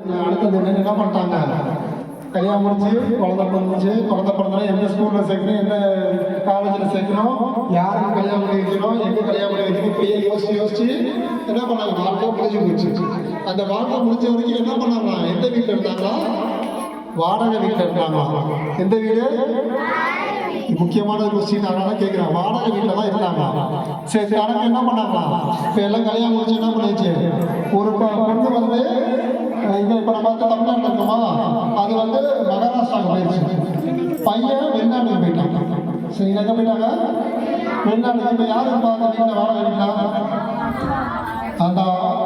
அடுத்தது என்ன பண்ணிட்டாங்க, கல்யாணம் முடிச்சு குழந்தை பிறந்தோன்னா எந்த ஸ்கூலில் சேர்க்கணும், எந்த காலேஜில் சேர்க்கணும், யாருக்கு கல்யாணம் பண்ணி வைக்கணும், எங்கே கல்யாணம் பண்ணி வைக்கணும், இப்படியே யோசிச்சு என்ன பண்ணாங்க, வாழ்க்கை முடிஞ்சு போச்சு. அந்த வாழ்க்கை முடிஞ்ச வரைக்கும் என்ன பண்ணாங்களா, எந்த வீட்டில் இருந்தாங்களா, வாடகை வீட்டில் இருந்தாங்களா. எந்த வீடு முக்கியமான கொஸ்டின், அதனால கேட்குறேன். வாடகை வீட்டில் தான் இருந்தாங்க. சரி, கணக்கு என்ன பண்ணாங்களா, இப்போ எல்லாம் கல்யாணம் முடிச்சு என்ன பண்ணிச்சு, ஒரு பொண்ணு வந்து இங்கே இப்போ நம்ம பார்த்து தமிழ்நாட்டில் இருக்கோமா, அது வந்து மகாராஷ்டிராவுக்கு போயிடுச்சு. பையன் வெளிநாட்டுக்கு போயிட்டாங்க. சரி, எங்கே போயிட்டாங்க, வெளிநாட்டுக்கு. இப்போ யார் இருப்பாங்க வீட்டில், வாடகை வீட்டில் அந்த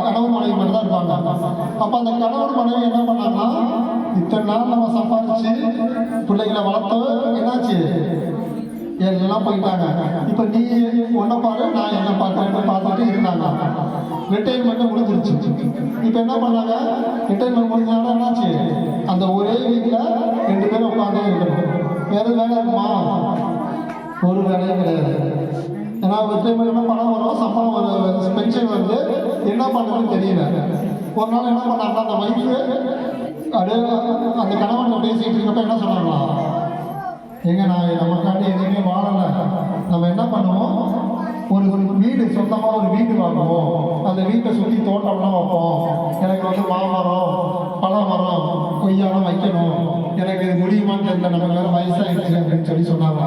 கணவன் மனைவி மட்டும் தான் இருப்பாங்க. அப்போ அந்த கணவன் மனைவி என்ன பண்ணாங்கன்னா, இத்தனை நாள் நம்ம சம்பாதிச்சு பிள்ளைகளை வளர்த்த என்னாச்சு, எல்லாம் போயிட்டாங்க. இப்போ நீ ஒன்றை பாரு, நான் என்ன பார்க்குறேன்னு பார்த்துட்டு இருந்தாங்க. ரிட்டைர்மெண்ட்டு முடிஞ்சிருச்சு. இப்போ என்ன பண்ணாங்க, ரிட்டைர்மெண்ட் முடிஞ்சனால என்னாச்சு, அந்த ஒரே வீட்டில் 2 பேரும் உட்காந்தே இருக்கணும். வேறு வேலை இருக்குமா, ஒரு வேலையும் கிடையாது. ஏன்னா ரிட்டைர்மெண்ட் பணம் வரும், சம்பளம் வரும், பென்ஷன் வருது, என்ன பண்ணுறதுன்னு தெரியல. ஒரு நாள் என்ன பண்ணாங்கன்னா, அந்த ஒய்ஃபு அப்படியே அந்த கணவன் பேசிகிட்டு இருக்கப்ப என்ன சொன்னாங்களா, ஏங்க நான் நமக்காண்டி எதுவுமே வாழலை, நம்ம என்ன பண்ணுவோம், ஒரு வீடு சொந்தமாக ஒரு வீடு வாங்குவோம், அந்த வீட்டை சுற்றி தோட்டம்லாம் வைப்போம், எனக்கு வந்து மாமரம் பழமரம் கொய்யாலாம் வைக்கணும், எனக்கு இது முடியுமான்னு தெரியல, நம்ம வேறு வயசாகிடுச்சு அப்படின்னு சொன்னாங்க.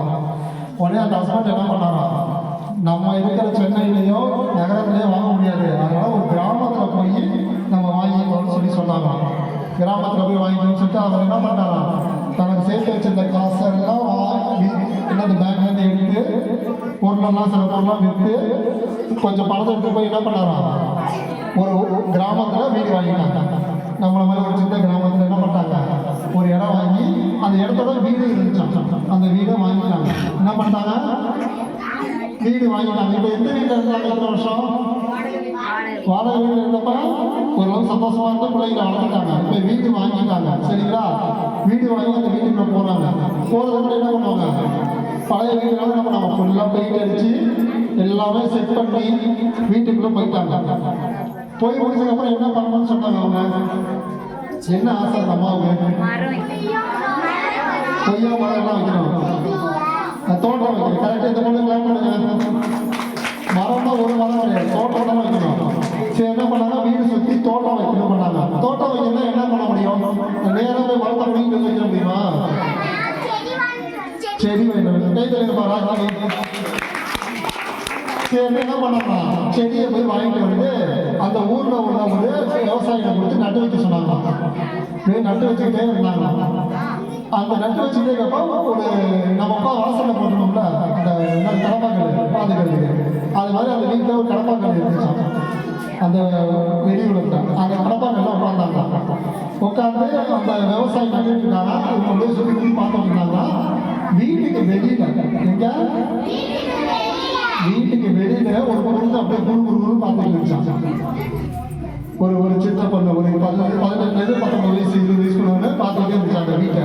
உடனே அந்த ஹஸ்பண்ட் என்ன பண்ணாரா, நம்ம இருக்கிற சென்னையிலையோ நகரத்துலேயோ வாங்க முடியாது, அதனால் ஒரு கிராமத்தில் போய் நம்ம வாங்கிக்கணும்னு சொன்னாங்க. கிராமத்தில் போய் வாங்கிக்கணும்னு சொல்லிட்டு அவர் என்ன பண்ணாரா, தனக்கு சேர்த்து வச்சிருந்த காசெல்லாம் என்னது பேங்க்லேருந்து எடுத்து பொருளெல்லாம் சில பொருள்லாம் விற்று கொஞ்சம் பணத்தை எடுத்து போய் என்ன பண்ணாரா, ஒரு கிராமத்தில் வீடு வாங்கிட்டாங்க. நம்மளை மாதிரி ஒரு சின்ன கிராமத்தில் என்ன பண்ணாங்க, ஒரு இடம் வாங்கி அந்த இடத்தோட வீடு இருந்துச்சாங்க. அந்த வீடை வாங்கிட்டாங்க. என்ன பண்ணிட்டாங்க, வீடு வாங்கிட்டாங்க. இப்போ எந்த வீட்டில் இருந்தாங்க, எத்தனை வருஷம் வாடகை வீட்டில் இருந்தப்ப ஓரளவு சந்தோஷமா இருந்த பிள்ளைங்களை வளர்த்துட்டாங்க. இப்போ வீடு வாங்கிட்டாங்க. சரிங்களா, வீடு வாங்கி அந்த வீட்டுக்குள்ள போறாங்க. போறதை கூட என்ன பண்ணுவாங்க, பழைய வீடுகளை என்ன பண்ணுவாங்க, ஃபுல்லாக பெயிண்ட் அடிச்சு எல்லாமே செட் பண்ணி வீட்டுக்குள்ள போயிட்டாங்க. போய் முடிச்சதுக்கப்புறம் என்ன பண்ணணும்னு சொன்னாங்க அவங்க, என்ன ஆசை அந்த அம்மாவுக்கு, கொய்யா மரம் எல்லாம் வைக்கணும், தோட்டம் வைக்கணும். கரெக்டாக இந்த பொண்ணு கிளாஸ் பண்ணுங்க, மரம்னா ஒரு மரம் கிடையாது, தோட்டம் தான் வைக்கணும். சரி, என்ன பண்ணாங்க, வீடு சுற்றி தோட்டம் வைக்கணும் பண்ணாங்க. தோட்டம் வைக்கணும்னா என்ன பண்ண முடியும், நேராக மரத்தை வீடு வைக்க முடியுமா, செடி வைக்கணும். கை தெரியுமா ராஜாங்க. சரி, என்ன பண்ணாங்க, செடியை போய் வாங்கிட்டு வந்து அந்த ஊரில் உள்ள ஒரு விவசாயிகளை கொடுத்து நட்டு வைக்க சொன்னாங்க. நட்டு வச்சுக்கிட்டே இருந்தாங்க. அந்த நட்டு வச்சுக்கிட்டே ஒரு நம்ம அப்பா வாசலில் போட்டோம்ல, அந்த கடப்பாக்கள் பாதுகாப்பு, அது மாதிரி அந்த வீட்டில் ஒரு கடப்பாக்கள் இருந்துச்சு. அந்த வெளியுலகத்தில் அந்த கடப்பாக்கள்லாம் உட்காந்தாங்க. உட்காந்து அந்த விவசாயம் நட்டுட்டு இருந்தாங்க. கொண்டு போய் சுற்றி பார்த்துட்டு இருந்தாங்கன்னா, வீட்டுக்கு வெளியில எங்க, வீட்டுக்கு வெளியில ஒரு பொருள் அப்படியே குறு பார்த்துட்டு இருந்துச்சாங்க. ஒரு சின்ன பொண்ணு, ஒரு 18 19 வயசு 20 வயசுக்குள்ள பார்த்துக்கிட்டே இருந்துச்சு அந்த வீட்டை.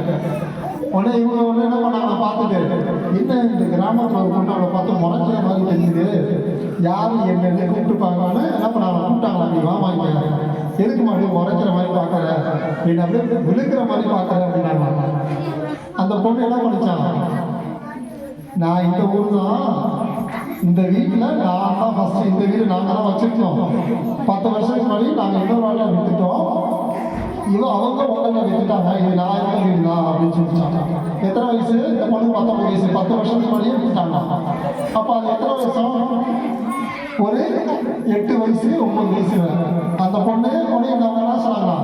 உடனே இவங்க ஒன்று என்ன பண்ணாங்க, பார்த்துட்டு என்ன இந்த கிராமத்தில் ஒரு பொண்ணு அவளை பார்த்து முறைக்கிற மாதிரி தெரியுது, யாரும் என்ன கூப்பிட்டுப்பாங்கன்னு என்ன பண்ணாங்க, கூப்பிட்டாங்களா, நீ வாங்க, எதுக்கு மாதிரி முறைக்கிற மாதிரி பார்க்குற, நீ அப்படியே விழுக்கிற மாதிரி பார்க்குற அப்படின்னாங்க. அந்த பொண்ணு என்ன பண்ணிச்சாங்க, நான் இந்த ஊர் தான், இந்த வீட்டில் நான் தான் ஃபஸ்ட்டு, இந்த வீடு நாங்கள் தான் வச்சுருக்கோம். 10 வருஷத்துக்கு முன்னாடி நாங்கள் இன்னொரு நாளில் விற்றுட்டோம், இவ்வளோ அவங்க உங்களை விற்றுட்டாங்க, இது நான் இருக்க வீடு தான் அப்படின்னு சொல்லிட்டாங்க. எத்தனை வயசு, இந்த பொண்ணு 19 வயசு, 10 வருஷத்துக்கு முன்னாடியே விற்றுட்டாங்க. அப்போ அது எத்தனை வருஷம், ஒரு 8 வயசு 9 வயசு. அந்த பொண்ணு உடனே நம்ம என்ன சொன்னாங்களா,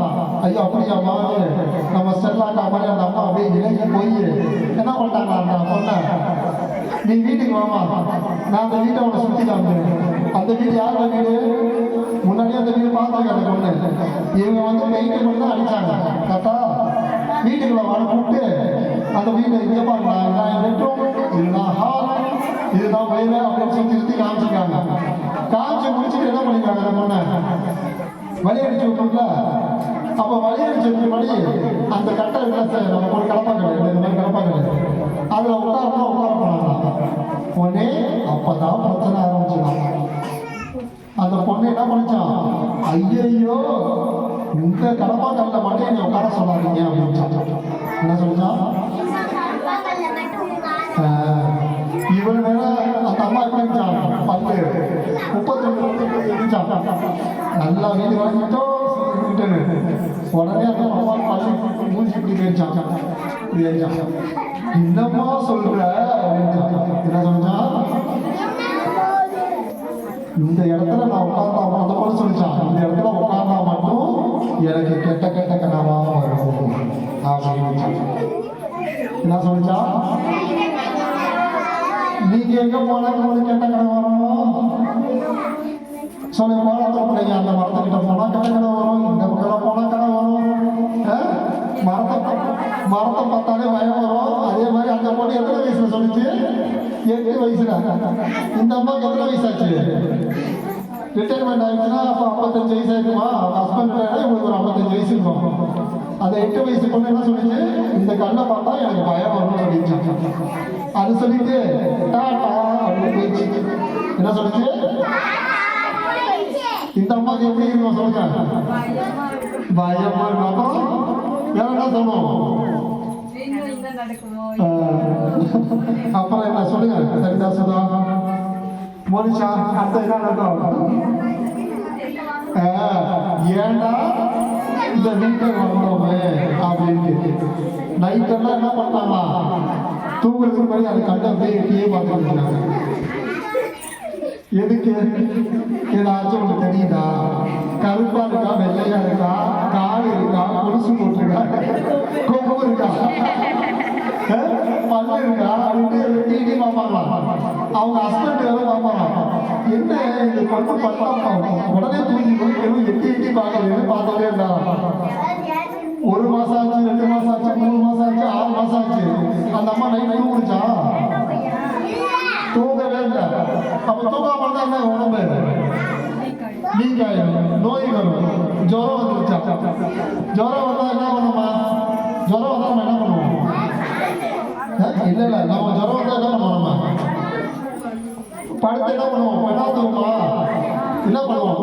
ஐயோ அப்படியா மாதிரி நம்ம ஸ்டெல்லாக்கா மாதிரி அந்த அம்மா அப்படியே இறங்கி போய் என்ன பண்ணிட்டாங்க, அந்த பொண்ணை நீ வீட்டுக்கு வாமா, நான் அந்த வீட்டை அவனை சுற்றி காமிக்கிறேன். அந்த வீடு யாரோட வீடு, முன்னாடியே அந்த வீடு பார்த்துருக்க அந்த பொண்ணு. இவங்க வந்து பெயிண்ட் பண்ணி தான் அடித்தாங்க. கரெக்டா வீட்டுக்குள்ள வர கூப்பிட்டு அந்த வீட்டை இங்கே பாருங்க, நான் பெட்ரூம், இதுதான் ஹால், இதுதான் வயது அப்படின்னு சுற்றி காமிச்சிருக்காங்க. காமிச்சு முடிச்சுட்டு என்ன பண்ணிருக்காங்க, அந்த பொண்ணை வழி அடிச்சு விட்டோம்ல. அப்போ வழி அடிச்சு படி அந்த கட்டை நம்ம ஒரு கடப்பாக்கடை, இந்த மாதிரி கடப்பாக்கடை, அதில் உட்கார போனாங்க. உடனே அப்பதான் பிரச்சனை ஆரம்பிச்சுதான். அந்த பொண்ணு என்ன பண்ணிச்சான், ஐயோ இந்த கடப்பாக்கல்ல மட்டும் என்னை உட்கார சொல்லாதீங்க அப்படின்னு என்ன சொல்லிச்சா? இவன் வேற அந்த அம்மா எப்படி இருந்துச்சான்? 32 இருந்துச்சான். நல்லா வீடு வாங்கிட்டோம். உடனே அந்த அம்மா பள்ளி மூஞ்சி இப்படி போயிடுச்சான். என்னம்மா சொல்ற அப்படின்னு என்ன சொன்னா, இந்த இடத்துல நான் உட்கார்ந்தா அந்த போல சொல்லிச்சான், இந்த இடத்துல உட்கார்ந்தா மட்டும் எனக்கு கெட்ட கெட்ட கனவா வரும் அப்படின்னு என்ன சொல்லிச்சா? நீங்க எங்க போனா உங்களுக்கு கெட்ட கனவு வரும்? சொல்லி மரத்தை பிள்ளைங்க அந்த மரத்துக்கிட்ட போனா கெட்ட கனவு வரும், இந்த பக்கம் போனா கனவு வரும். மரத்தை பார்த்தாலே பயம் வரும். அதே மாதிரி அந்த பொண்ணு எத்தனை வயசுல சொல்லிச்சு? 8 வயசுல. இந்த அம்மாவுக்கு எத்தனை வயசாச்சு? ரிட்டையர்மெண்ட் ஆயிடுச்சுன்னா அப்போ 55 வயசு ஆயிருக்குமா? ஹஸ்பண்ட் இவங்களுக்கு ஒரு 55 வயசு இருக்கும். அந்த 8 வயசு பொண்ணு என்ன சொல்லிச்சு? இந்த கண்ணை பார்த்தா எனக்கு பயம் வரும்னு சொல்லிச்சு. அது சொல்லிட்டு டாடா அப்படின்னு போயிடுச்சு. என்ன சொல்லிச்சு? இந்த அம்மாவுக்கு எப்படி இருக்கும் சொல்லுங்க? பயமா இருக்கும். அப்புறம் வேற என்ன சொல்லணும்? அப்புறம் என்ன சொல்லுங்க? சரிதா சுதா மோனிஷா அடுத்த என்ன நடக்கும்? ஏன்னா இந்த வீட்டுக்கு வந்தோமே அப்படின்ட்டு நைட்டெல்லாம் என்ன பண்ணாங்களா? தூங்குறதுக்கு முன்னாடி அது கண்ட அப்படியே எட்டியே பார்த்துட்டு இருக்காங்க. எதுக்கு? ஏதாச்சும் உங்களுக்கு தெரியுதா? கருப்பா இருக்கா, வெள்ளையா இருக்கா, காடு இருக்கா, கொலுசு போட்டிருக்கா, கொம்பு இருக்கா, பல்லு இருக்கா அப்படின்னு டிவி பார்ப்பாங்களா? அவங்க ஹஸ்பண்ட் வேலை பார்ப்பாங்களா? என்ன இது கொண்டு பண்ணா உடனே தூங்கி போய் எட்டி எட்டி பார்க்கறது பார்த்துட்டே இருந்தாங்க. 1 மாசம் ஆச்சு, 2 மாசம் ஆச்சு, 3 மாசம் ஆச்சு, 6 மாசம் ஆச்சு. அந்த அம்மா நைட் தூங்குச்சா? தூங்கவே இல்லை. அப்ப தூங்காம இருந்தா என்ன உடம்பு வீக் ஆயிடும், நோய் வரும், ஜுரம் வந்துருச்சா? ஜுரம் வந்தா என்ன பண்ணுமா? ஜுரம் வந்தா நம்ம என்ன பண்ணுவோம்? இல்ல இல்ல, நம்ம ஜுரம் வந்தா என்ன பண்ணுவோம்? நம்ம படுத்து என்ன பண்ணுவோம்? பெண்ணாத்துவோமா? என்ன பண்ணுவோம்?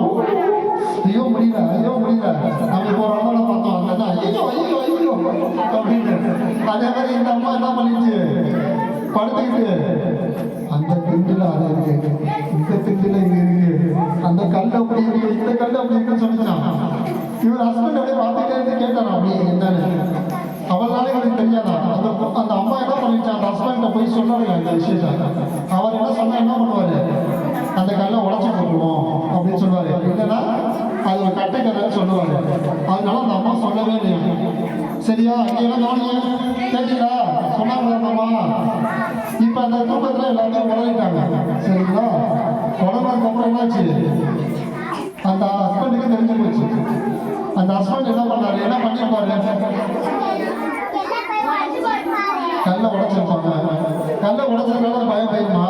ஐயோ முடியல, ஐயோ முடியல. நம்ம இப்போ ஒரு அம்மா பார்த்தோம், அந்த ஐயோ ஐயோ ஐயோ அப்படின்னு. அதே மாதிரி இந்த அம்மா என்ன பண்ணிச்சு? படுத்துக்கிட்டு அந்த திண்டுல அது இருக்கு, இந்த திண்டுல இது இருக்கு, அந்த கல் அப்படி இருக்கு, இந்த கல் அப்படி இருக்குன்னு சொல்லிச்சான். இவர் ஹஸ்பண்ட் அப்படியே பார்த்துட்டே இருந்து கேட்டாரா அப்படி என்னன்னு? அவளாலே எனக்கு தெரியாதா? அந்த அம்மா என்ன பண்ணிச்சா? அந்த ஹஸ்பண்ட போய் சொன்னாரு அந்த விஷயத்த. அவர் என்ன சொன்னா என்ன பண்ணுவாரு? அந்த கல்லை உடச்சி போட்டுருவோம் அப்படின்னு சொல்லுவாரு. இல்லைன்னா அது ஒரு கட்டை கதைன்னு சொல்லுவாரு. அதனால அந்த அம்மா சொல்லவே இல்லையா? சரியா? இங்கெல்லாம் கவனிங்க, கேட்டீங்களா? சொன்னாங்க அந்த அம்மா. இப்ப அந்த தூக்கத்துல எல்லாத்தையும் உடலிட்டாங்க. சரிங்களா? உடனதுக்கப்புறம் என்னாச்சு? அந்த ஹஸ்பண்டுக்கு தெரிஞ்சு போச்சு. அந்த ஹஸ்பண்ட் என்ன பண்ணாரு? என்ன பண்ணிருப்பாரு? கல்லை உடைச்சிருப்பாங்க. கல்லை உடைச்சதுனால பயம் பயமா?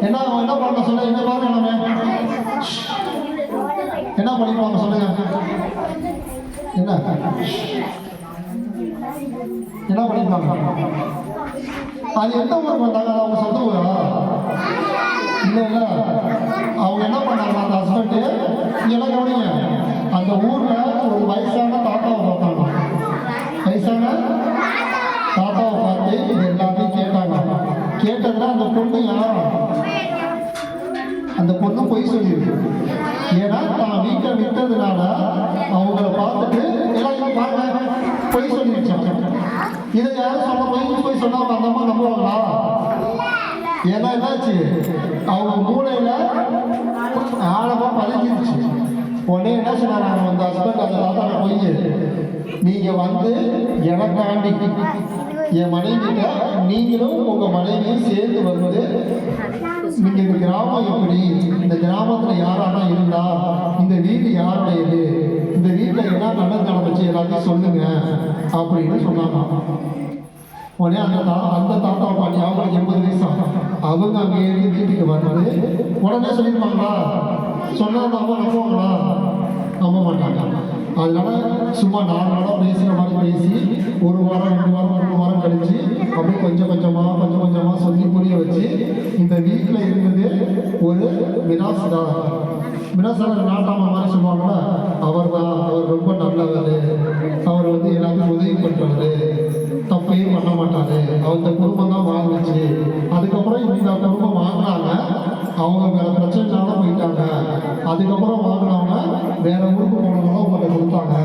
என்ன என்ன பண்ண சொல்ல? என்ன பாருங்க, நம்ம என்ன பண்ணிருப்பாங்க சொல்லுங்க? என்ன என்ன பண்ணிருப்பாங்க? அது எந்த ஊருக்கு வந்தாங்க? அவங்க சொந்த ஊரா? இல்ல இல்ல, அவங்க என்ன பண்ணாங்க? அந்த ஹஸ்பண்ட் என்ன கவனிங்க, அந்த ஊர்ல ஒரு வயசான தாத்தாவை பார்த்தாங்க. வயசான தாத்தாவை பார்த்து இது எல்லாத்தையும் கேட்டாங்க. கேட்டதுல அந்த பொண்ணு யாரும் அந்த பொண்ணு பொய் சொல்லியிருக்கு. ஏன்னா தான் வீட்டை விட்டதுனால அவங்கள பார்த்துட்டு எல்லாம் பாருங்க பொய் சொல்லிருச்சாங்க. இதை யாரும் சொல்ல போய் சொன்னா அந்த அம்மா நம்புவாங்களா? ஏன்னா என்னாச்சு? அவங்க மூளையில ஆழமா பதிஞ்சிருச்சு. உடனே என்ன சொன்னாங்க அந்த ஹஸ்பண்ட் அந்த தாத்தாட்ட போய், நீங்க வந்து எனக்காண்டி என் மனைவிட்ட நீங்களும் உங்க மனைவியும் சேர்ந்து வந்து நீங்க இந்த கிராமம் எப்படி, இந்த கிராமத்துல யாரானா இருந்தா, இந்த வீடு யாருடையது, இந்த வீட்டுல என்ன நல்லது நடந்துச்சு எல்லாத்தையும் சொல்லுங்க அப்படின்னு சொன்னாங்க. உடனே அந்த தாத்தா பாட்டி அவங்களுக்கு 80 வயசு, அவங்க அங்கேயிருந்து வீட்டுக்கு வந்து உடனே சொல்லியிருப்பாங்களா? சொன்னா அம்மா நம்புவாங்களா? நம்ப மாட்டாங்க. அதனால சும்மா நார்மலாக பேசுகிற மாதிரி பேசி 1 வாரம் 2 வாரம் 3 வாரம் கழிச்சு அப்படியே கொஞ்சம் கொஞ்சமாக சொல்லி புரிய வச்சு இந்த வீட்டில் இருந்தது ஒரு வினாசுதான், மினாசார நாட்டாம மாதிரி சொல்லுவாங்கல்ல, அவர் தான், அவர் ரொம்ப நல்லவர், அவர் வந்து எல்லாத்துக்கும் உதவி பண்ணுறாரு, தப்பே பண்ண மாட்டாரு, அவர் இந்த குடும்பம் தான் வாங்குச்சு. அதுக்கப்புறம் இந்த குடும்பம் வாங்கினாங்க, அவங்க வேற பிரச்சனைனால போயிட்டாங்க. அதுக்கப்புறம் வாங்கினவங்க வேற ஊருக்கு போனவங்க உங்கள்கிட்ட கொடுத்தாங்க.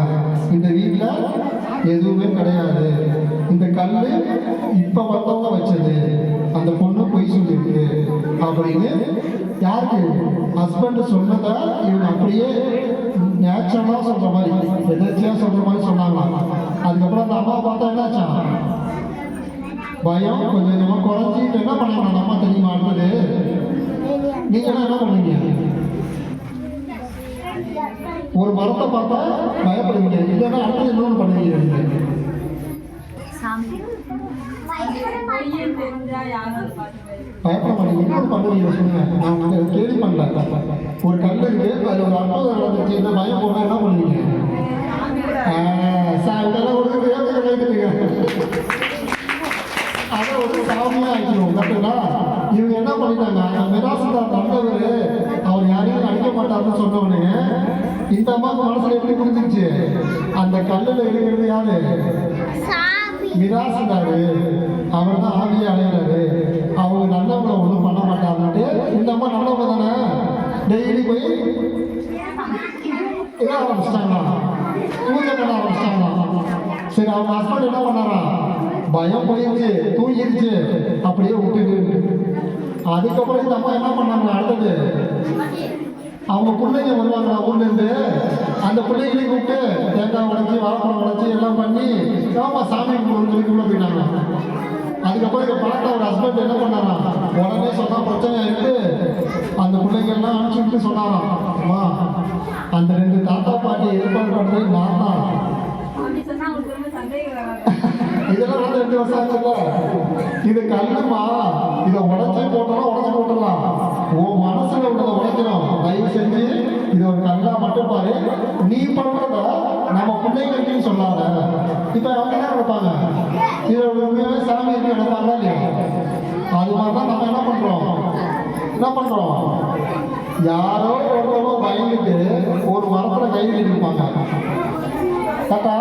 இந்த வீட்டில் எதுவுமே கிடையாது, இந்த கல் இப்போ வந்தவங்க வச்சது, அந்த பொண்ணு பொய் சொல்லியிருக்கு அப்படின்னு யாருக்கு ஹஸ்பண்ட் சொன்னதை இவங்க அப்படியே நேச்சுரலாக சொல்கிற மாதிரி, எதாச்சியாக சொல்கிற மாதிரி சொன்னாங்களாம். அதுக்கப்புறம் அந்த அம்மா பார்த்தா என்னாச்சா, பயம் கொஞ்சம் கொஞ்சமாக குறைஞ்சிட்டு என்ன பண்ணாங்க அந்த அம்மா தெரியுமா? அடுத்தது நீங்களாம் என்ன பண்ணுவீங்க? ஒரு மரத்தை பார்த்தா பயப்படுவீங்க, இல்லைன்னா அடுத்தது இன்னொன்று பண்ணுவீங்க. பயப்பட மாட்டீங்க, இன்னொன்று பண்ணுவீங்க. சொல்லுங்க, நான் கேள்வி பண்ணல. ஒரு கல் இருக்கு, அது ஒரு அற்புதம் நடந்துச்சு, இந்த பயம் போக என்ன பண்ணுவீங்க? இதெல்லாம் கொடுக்குறது கேட்குறீங்க, அதை ஒரு சாமியாக ஆகிடும். கரெக்டுங்களா? இவங்க என்ன பண்ணிட்டாங்க, மிராசுதார் நல்லவர், அவர் யாரையும் அடிக்க மாட்டாருன்னு சொன்னவனே இந்த அம்மாவுக்கு மனசுல எப்படி புரிஞ்சிருச்சு, அந்த கல்லில் இருக்கிறது யாரு? மிராசுதாரு. அவர் தான் ஆவியை அடைகிறாரு, அவங்க நல்லவங்களை ஒன்றும் பண்ண மாட்டாருன்ட்டு இந்த அம்மா நல்லவங்க தானே டெய்லி போய் என்ன ஆரம்பிச்சிட்டாங்களா, பூஜை பண்ண ஆரம்பிச்சிட்டாங்களா. சரி, அவங்க ஹஸ்பண்ட் என்ன பண்ணாரா, பயம் போயிடுச்சு, தூங்கிடுச்சு, அப்படியே விட்டுட்டு. அதுக்கப்புறம் இந்த அம்மா என்ன பண்ணாங்க, அடுத்தது அவங்க பிள்ளைங்க வருவாங்க ஊர்லேருந்து, அந்த பிள்ளைங்களையும் கூப்பிட்டு தேங்காய் உடைச்சி வாழைப்பழம் உடைச்சி எல்லாம் பண்ணி ஆமா சாமி கும்பிடுறதுக்குள்ள போயிட்டாங்க. அதுக்கப்புறம் இதை பார்த்த ஒரு ஹஸ்பண்ட் என்ன பண்ணாரா, உடனே சொன்னா பிரச்சனை ஆயிட்டு அந்த பிள்ளைங்கள்லாம் அனுப்பிச்சுட்டு சொன்னாராம், அம்மா அந்த 2 தாத்தா பாட்டி ஏற்பாடு பண்ணுறது நான் தான். இதெல்லாம் வந்து 2 வருஷம் ஆச்சுல்ல, இது கல்லுமா, இதை உடச்சி போட்டலாம். உன் மனசுல உள்ளதை உடைக்கணும். தயவு செஞ்சு இது ஒரு கல்லா மட்டும் பாரு, நீ பண்றத நம்ம பிள்ளைகளுக்கு சொல்லாத. இப்ப அவங்க என்ன நினைப்பாங்க, இது உண்மையாவே சாமி என்ன நினைப்பாங்களா இல்லையா? அது மாதிரிதான் நம்ம என்ன பண்றோம், யாரோ ஒருத்தவங்க பயந்துட்டு ஒரு மரத்துல கை இருப்பாங்க. கரெக்டா?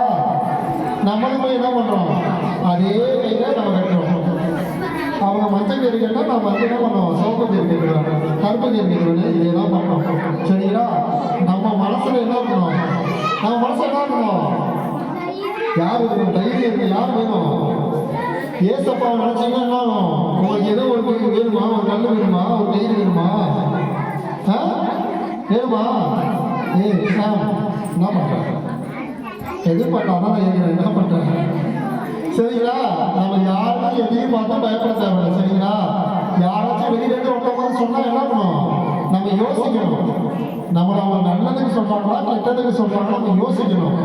நம்மளும் போய் என்ன பண்றோம், அதே கையில நம்ம கட்டுறோம். அவங்க மஞ்சள் கறி கேட்டா நம்ம வந்து என்ன பண்ணுவோம், சோப்பு கறி கேட்கிறோம், கருப்பு கறி கேட்கிறோம், இதெல்லாம் பண்றோம். சரிங்களா? நம்ம மனசுல என்ன இருக்கணும், நம்ம மனசுல என்ன இருக்கணும், யார் இருக்கணும், தைரியம் இருக்கு, யார் வேணும், ஏசப்பா நினைச்சீங்கன்னா என்ன ஆகும், உங்களுக்கு ஏதோ ஒரு வேணுமா, ஒரு கல் வேணுமா, ஒரு தைரியம் வேணுமா, வேணுமா? என்ன பண்றேன், எதிர்பார்த்தாதான் என்ன பண்றேன். சரிங்களா? நம்ம யாரும் எதையும் பார்த்தா பயப்பட தேவையில்லை. சரிங்களா? யாராச்சும் வெளியிலேருந்து ஒருத்தவங்க சொன்னா என்ன பண்ணும், நம்ம யோசிக்கணும். நம்மளை அவங்க நல்லதுக்கு சொல்றாங்களா கெட்டதுக்கு சொல்றாங்களா நம்ம யோசிக்கணும்.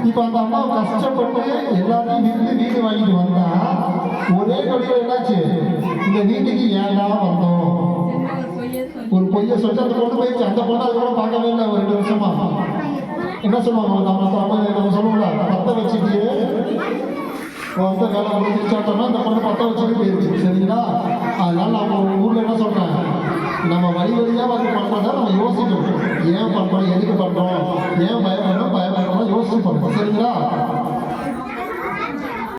இப்போ அந்த அம்மா கஷ்டப்பட்டு எல்லாத்தையும் விற்று வீடு வாங்கிட்டு வந்தா ஒரே கடையில் என்னாச்சு, இந்த வீட்டுக்கு ஏன்டா வந்தோம், ஒரு பொய்ய சொல்லிட்டு அந்த பொண்ணு போயிடுச்சு. அந்த பொண்ணு அது கூட பார்க்கவே இல்லை ஒரு 2 வருஷமா. என்ன சொல்லுவாங்க, நம்ம சொல்லுவோம்ல, பத்த வச்சுட்டு வந்து வேலை முடிச்சாட்டோம்னா அந்த பொண்ணு பத்த வச்சுட்டு போயிடுச்சு. சரிங்களா? அதனால நம்ம ஊரில் என்ன சொல்கிறேன், நம்ம வழியாக வந்து பண்ணுறத நம்ம யோசிக்கணும். ஏன் பண்ணுறோம், எதுக்கு பண்ணுறோம், ஏன் பயப்படுறோம் யோசிச்சு பண்ணுறோம். சரிங்களா?